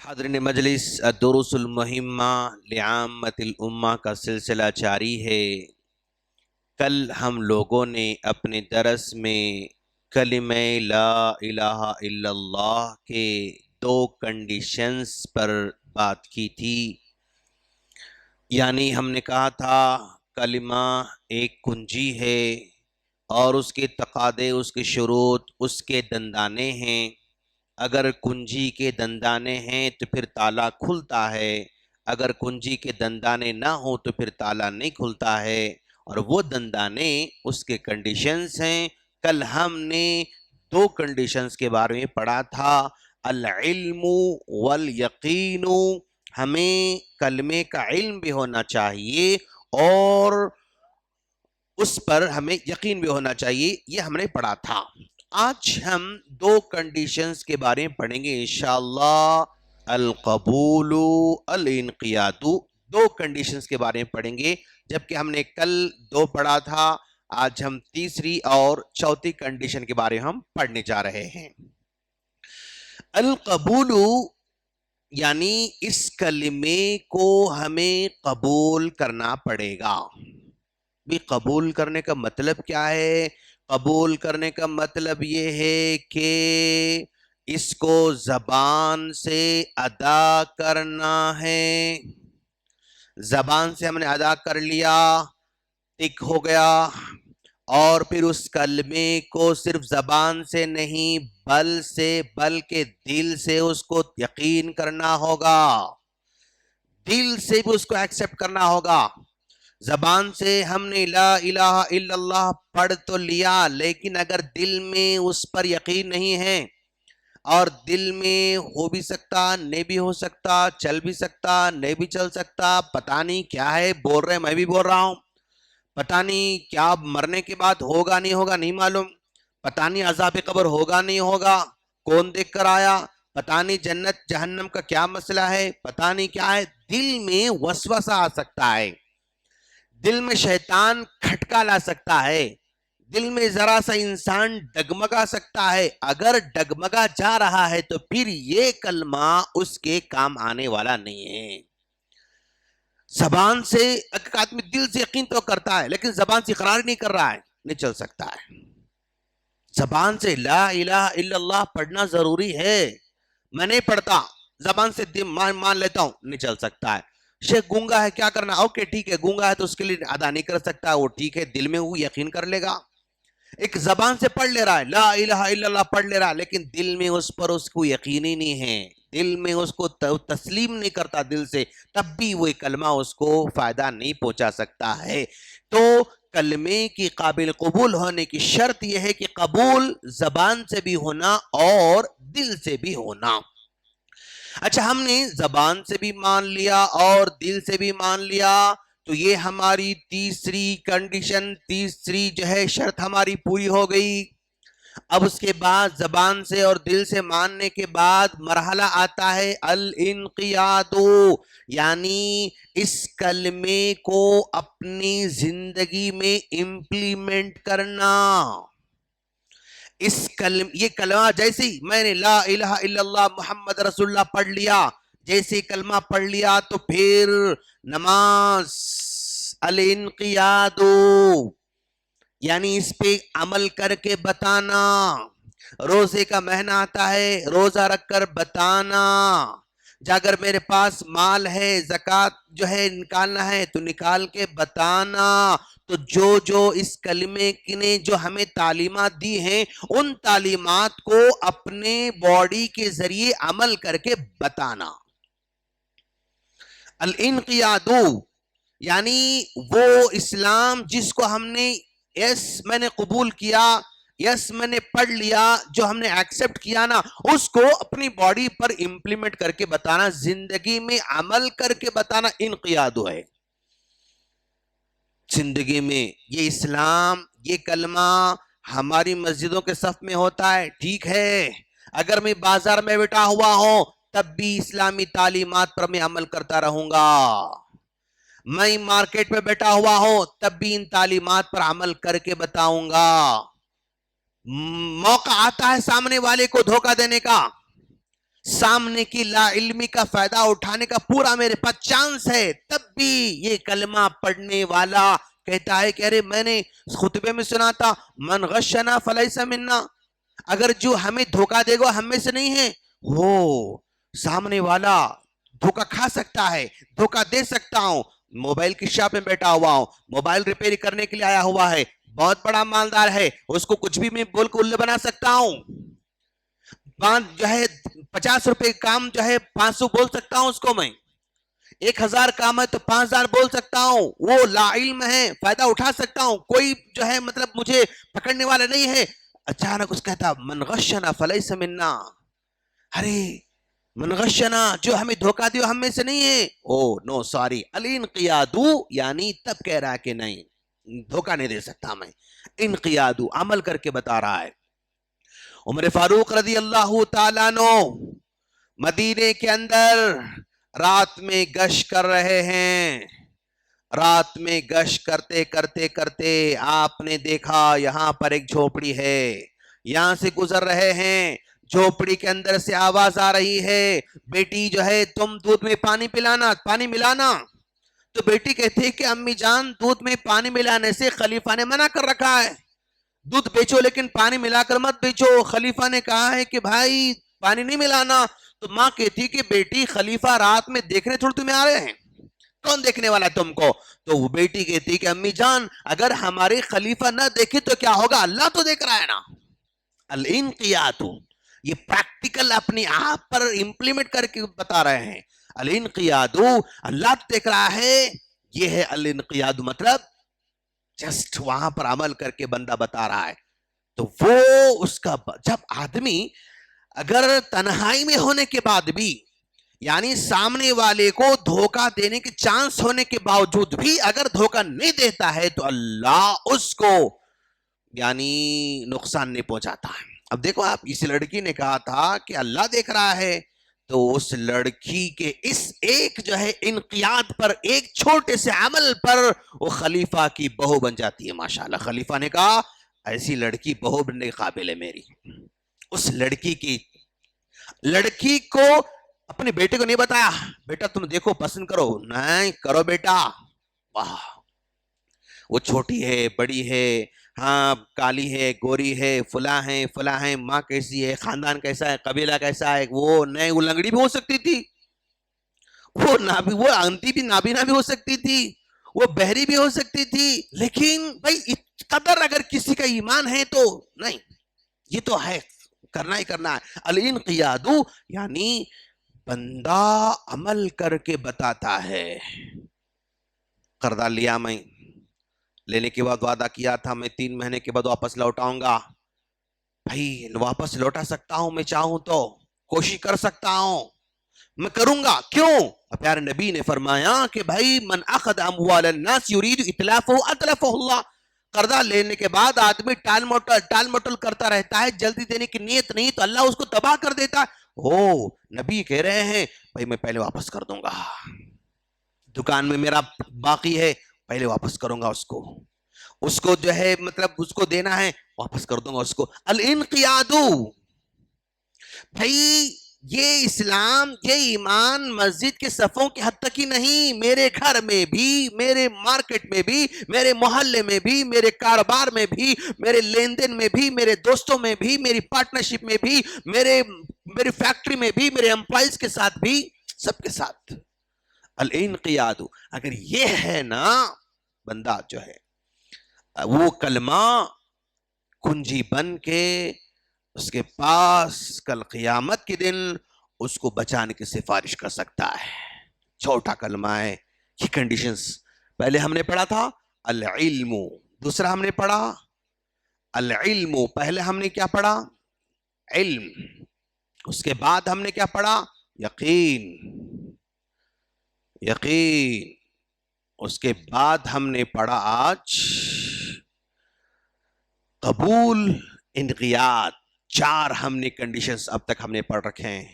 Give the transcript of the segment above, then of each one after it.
حاضرین مجلس الدروس المہمہ لعامۃ الامہ کا سلسلہ جاری ہے۔ کل ہم لوگوں نے اپنے درس میں کلمہ لا الہ الا اللہ کے دو کنڈیشنز پر بات کی تھی، یعنی ہم نے کہا تھا کلمہ ایک کنجی ہے اور اس کے تقاضے، اس کے شروط، اس کے دندانے ہیں۔ اگر کنجی کے دندانے ہیں تو پھر تالا کھلتا ہے، اگر کنجی کے دندانے نہ ہوں تو پھر تالا نہیں کھلتا ہے، اور وہ دندانے اس کے کنڈیشنز ہیں۔ کل ہم نے دو کنڈیشنز کے بارے میں پڑھا تھا، العلم والیقین، ہمیں کلمے کا علم بھی ہونا چاہیے اور اس پر ہمیں یقین بھی ہونا چاہیے، یہ ہم نے پڑھا تھا۔ آج ہم دو کنڈیشنز کے بارے میں پڑھیں گے انشاءاللہ، القبول الانقیاد، دو کنڈیشنز کے بارے میں پڑھیں گے، جبکہ ہم نے کل دو پڑھا تھا۔ آج ہم تیسری اور چوتھی کنڈیشن کے بارے میں ہم پڑھنے جا رہے ہیں۔ القبول یعنی اس کلمے کو ہمیں قبول کرنا پڑے گا۔ بھی قبول کرنے کا مطلب کیا ہے؟ قبول کرنے کا مطلب یہ ہے کہ اس کو زبان سے ادا کرنا ہے۔ زبان سے ہم نے ادا کر لیا، ٹک ہو گیا، اور پھر اس کلمے کو صرف زبان سے نہیں بلکہ دل سے اس کو یقین کرنا ہوگا، دل سے بھی اس کو ایکسپٹ کرنا ہوگا۔ زبان سے ہم نے لا الہ الا اللہ پڑھ تو لیا، لیکن اگر دل میں اس پر یقین نہیں ہے، اور دل میں ہو بھی سکتا، نہیں بھی ہو سکتا، چل بھی سکتا، نہیں بھی چل سکتا، پتہ نہیں کیا ہے، بول رہے میں بھی بول رہا ہوں، پتہ نہیں کیا مرنے کے بعد ہوگا نہیں ہوگا نہیں معلوم، پتہ نہیں عذاب قبر ہوگا نہیں ہوگا، کون دیکھ کر آیا، پتہ نہیں جنت جہنم کا کیا مسئلہ ہے، پتہ نہیں کیا ہے، دل میں وسوسہ آ سکتا ہے، دل میں شیطان کھٹکا لا سکتا ہے، دل میں ذرا سا انسان ڈگمگا سکتا ہے۔ اگر ڈگمگا جا رہا ہے تو پھر یہ کلمہ اس کے کام آنے والا نہیں ہے۔ زبان سے ایک آدمی دل سے یقین تو کرتا ہے، لیکن زبان سے اقرار نہیں کر رہا ہے، نہیں چل سکتا ہے۔ زبان سے لا الہ الا اللہ پڑھنا ضروری ہے، میں نہیں پڑھتا، زبان سے مان لیتا ہوں، نہیں چل سکتا ہے۔ شیخ گونگا ہے، کیا کرنا؟ اوکے ٹھیک ہے، گونگا ہے تو اس کے لیے ادا نہیں کر سکتا، وہ ٹھیک ہے، دل میں وہ یقین کر لے گا۔ ایک زبان سے پڑھ لے رہا ہے، لا الہ الا اللہ پڑھ لے رہا ہے، لیکن دل میں اس پر اس کو یقین ہی نہیں ہے، دل میں اس کو تسلیم نہیں کرتا دل سے، تب بھی وہ کلمہ اس کو فائدہ نہیں پہنچا سکتا ہے۔ تو کلمے کی قابل قبول ہونے کی شرط یہ ہے کہ قبول زبان سے بھی ہونا اور دل سے بھی ہونا۔ اچھا، ہم نے زبان سے بھی مان لیا اور دل سے بھی مان لیا، تو یہ ہماری تیسری کنڈیشن، تیسری جو ہے شرط ہماری پوری ہو گئی۔ اب اس کے بعد زبان سے اور دل سے ماننے کے بعد مرحلہ آتا ہے الانقیاد، یعنی اس کلمے کو اپنی زندگی میں امپلیمنٹ کرنا۔ یہ کلمہ جیسے ہی میں نے لا الہ الا اللہ محمد رسول اللہ پڑھ لیا، جیسے کلمہ پڑھ لیا تو پھر نماز، الانقیاد، یعنی اس پہ عمل کر کے بتانا۔ روزے کا مہینہ آتا ہے، روزہ رکھ کر بتانا۔ اگر میرے پاس مال ہے، زکوٰۃ جو ہے نکالنا ہے تو نکال کے بتانا۔ تو جو اس کلمے نے جو ہمیں تعلیمات دی ہیں، ان تعلیمات کو اپنے باڈی کے ذریعے عمل کر کے بتانا۔ الانقیاد یعنی وہ اسلام جس کو ہم نے یس میں نے قبول کیا، یس میں نے پڑھ لیا، جو ہم نے ایکسپٹ کیا نا، اس کو اپنی باڈی پر امپلیمنٹ کر کے بتانا، زندگی میں عمل کر کے بتانا، انقیاد ہے۔ زندگی میں یہ اسلام، یہ کلمہ ہماری مسجدوں کے صف میں ہوتا ہے، ٹھیک ہے، اگر میں بازار میں بیٹھا ہوا ہوں تب بھی اسلامی تعلیمات پر میں عمل کرتا رہوں گا، میں مارکیٹ میں بیٹھا ہوا ہوں تب بھی ان تعلیمات پر عمل کر کے بتاؤں گا۔ موقع آتا ہے سامنے والے کو دھوکہ دینے کا، سامنے کی لا علمی کا فائدہ اٹھانے کا پورا میرے پاس چانس ہے، تب بھی یہ کلمہ پڑھنے والا کہتا ہے کہ ارے میں نے خطبے میں سنا تھا من غشنا فلیس منا، اگر جو ہمیں دھوکہ دے گا ہم میں سے نہیں ہے. وہ سامنے والا دھوکہ کھا سکتا ہے، دھوکہ دے سکتا ہوں. موبائل کی شاپ میں بیٹھا ہوا ہوں، موبائل ریپیئر کرنے کے لیے آیا ہوا ہے، بہت بڑا مالدار ہے، اس کو کچھ بھی میں بول کے الے بنا سکتا ہوں. جو ہے 50 روپے کام جو ہے 500 بول سکتا ہوں اس کو میں، 1000 کام ہے تو 5000 بول سکتا ہوں. وہ لا علم ہے، فائدہ اٹھا سکتا ہوں، کوئی جو ہے مطلب مجھے پکڑنے والا نہیں ہے. اچانک اس کہتا من غشنا فلیس منا، ارے من غشنا جو ہمیں دھوکہ دیو ہم میں سے نہیں ہے. او نو سوری، الانقیادو یعنی تب کہہ رہا ہے کہ نہیں دھوکہ نہیں دے سکتا میں. انقیادو عمل کر کے بتا رہا ہے. عمر فاروق رضی اللہ تعالیٰ عنہ مدینے کے اندر رات میں گشت کر رہے ہیں. رات میں گشت کرتے کرتے کرتے آپ نے دیکھا یہاں پر ایک جھوپڑی ہے، یہاں سے گزر رہے ہیں، جھوپڑی کے اندر سے آواز آ رہی ہے بیٹی جو ہے تم دودھ میں پانی پلانا، پانی ملانا. تو بیٹی کہتی ہے کہ امی جان دودھ میں پانی ملانے سے خلیفہ نے منع کر رکھا ہے، دودھ بیچو لیکن پانی ملا کر مت بیچو. خلیفہ نے کہا ہے کہ بھائی پانی نہیں ملانا. تو ماں کہتی کہ بیٹی خلیفہ رات میں دیکھنے تھوڑے تمہیں آ رہے ہیں، کون دیکھنے والا تم کو؟ تو وہ بیٹی کہتی کہ امی جان اگر ہمارے خلیفہ نہ دیکھے تو کیا ہوگا، اللہ تو دیکھ رہا ہے نا. الانقیاد یہ پریکٹیکل اپنی آپ پر امپلیمنٹ کر کے بتا رہے ہیں. الانقیاد اللہ تو دیکھ رہا ہے، یہ ہے الانقیاد مطلب جسٹ وہاں پر عمل کر کے بندہ بتا رہا ہے. تو وہ اس کا جب آدمی اگر تنہائی میں ہونے کے بعد بھی یعنی سامنے والے کو دھوکہ دینے کے چانس ہونے کے باوجود بھی اگر دھوکہ نہیں دیتا ہے تو اللہ اس کو یعنی نقصان نہیں پہنچاتا ہے. اب دیکھو آپ اس لڑکی نے کہا تھا کہ اللہ دیکھ رہا ہے، تو اس لڑکی کے اس ایک جو ہے انقیاد پر، ایک چھوٹے سے عمل پر وہ خلیفہ کی بہو بن جاتی ہے. ماشاءاللہ خلیفہ نے کہا ایسی لڑکی بہو بننے کے قابل ہے میری. اس لڑکی کو اپنے بیٹے کو نہیں بتایا بیٹا تم دیکھو پسند کرو، نہیں کرو بیٹا. واہ وہ چھوٹی ہے بڑی ہے، ہاں کالی ہے گوری ہے فلاں ہے، ماں کیسی ہے، خاندان کیسا ہے، قبیلہ کیسا ہے. وہ نئے وہ لنگڑی بھی ہو سکتی تھی، وہ آنٹی بھی نابینا بھی ہو سکتی تھی، وہ بہری بھی ہو سکتی تھی، لیکن بھائی اس قدر اگر کسی کا ایمان ہے تو نہیں، یہ تو ہے کرنا ہی کرنا ہے. الانقیاد یعنی بندہ عمل کر کے بتاتا ہے. قرضہ لیا میں، لینے کے بعد وعدہ کیا تھا میں 3 مہینے کے بعد واپس لوٹاؤں گا. بھائی واپس لوٹا سکتا ہوں میں چاہوں تو، کوشش کر سکتا ہوں، میں کروں گا. کیوں؟ پیارے نبی نے فرمایا کہ بھائی من اخذ اموال الناس یرید اتلافہ اتلفہ اللہ. قرضہ لینے کے بعد آدمی ٹال مٹول کرتا رہتا ہے، جلدی دینے کی نیت نہیں تو اللہ اس کو تباہ کر دیتا ہے. نبی کہہ رہے ہیں بھائی میں پہلے واپس کر دوں گا، دکان میں میرا باقی ہے پہلے واپس کروں گا، اس کو جو ہے مطلب اس کو دینا ہے واپس کر دوں گا اس کو. الانقیاد بھائی یہ اسلام یہ ایمان مسجد کے صفوں کی حد تک ہی نہیں، میرے گھر میں بھی، میرے مارکیٹ میں بھی، میرے محلے میں بھی، میرے کاروبار میں بھی، میرے لین دین میں بھی، میرے دوستوں میں بھی، میری پارٹنرشپ میں بھی، میری فیکٹری میں بھی، میرے امپلائیز کے ساتھ بھی، سب کے ساتھ. الانقیاد اگر یہ ہے نا بندہ جو ہے وہ کلمہ کنجی بن کے اس کے پاس کل قیامت کے دن اس کو بچانے کی سفارش کر سکتا ہے. چھوٹا کلمہ ہے. یہ کنڈیشنز پہلے ہم نے پڑھا تھا العلم، دوسرا ہم نے پڑھا العلم. پہلے ہم نے کیا پڑھا؟ علم. اس کے بعد ہم نے کیا پڑھا؟ یقین. اس کے بعد ہم نے پڑھا آج قبول، انقیاد. 4 ہم نے کنڈیشنز اب تک ہم نے پڑھ رکھے ہیں.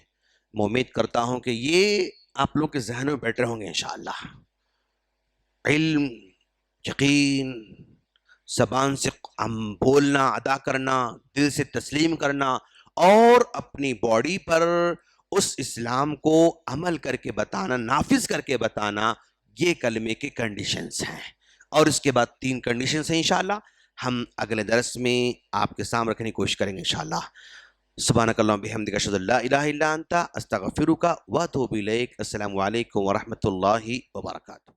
میں امید کرتا ہوں کہ یہ آپ لوگ کے ذہنوں میں بیٹھے ہوں گے انشاءاللہ. علم، یقین، زبان سے بولنا، ادا کرنا، دل سے تسلیم کرنا، اور اپنی باڈی پر اس اسلام کو عمل کر کے بتانا، نافذ کر کے بتانا، یہ کلمے کے کنڈیشنز ہیں. اور اس کے بعد 3 کنڈیشنز ہیں انشاءاللہ ہم اگلے درس میں آپ کے سامنے رکھنے کی کوشش کریں گے انشاءاللہ. سبحانک اللہم بحمدک اشہد ان لا الہ الا انت استغفرک و اتوب الیک. السلام علیکم ورحمۃ اللہ وبرکاتہ.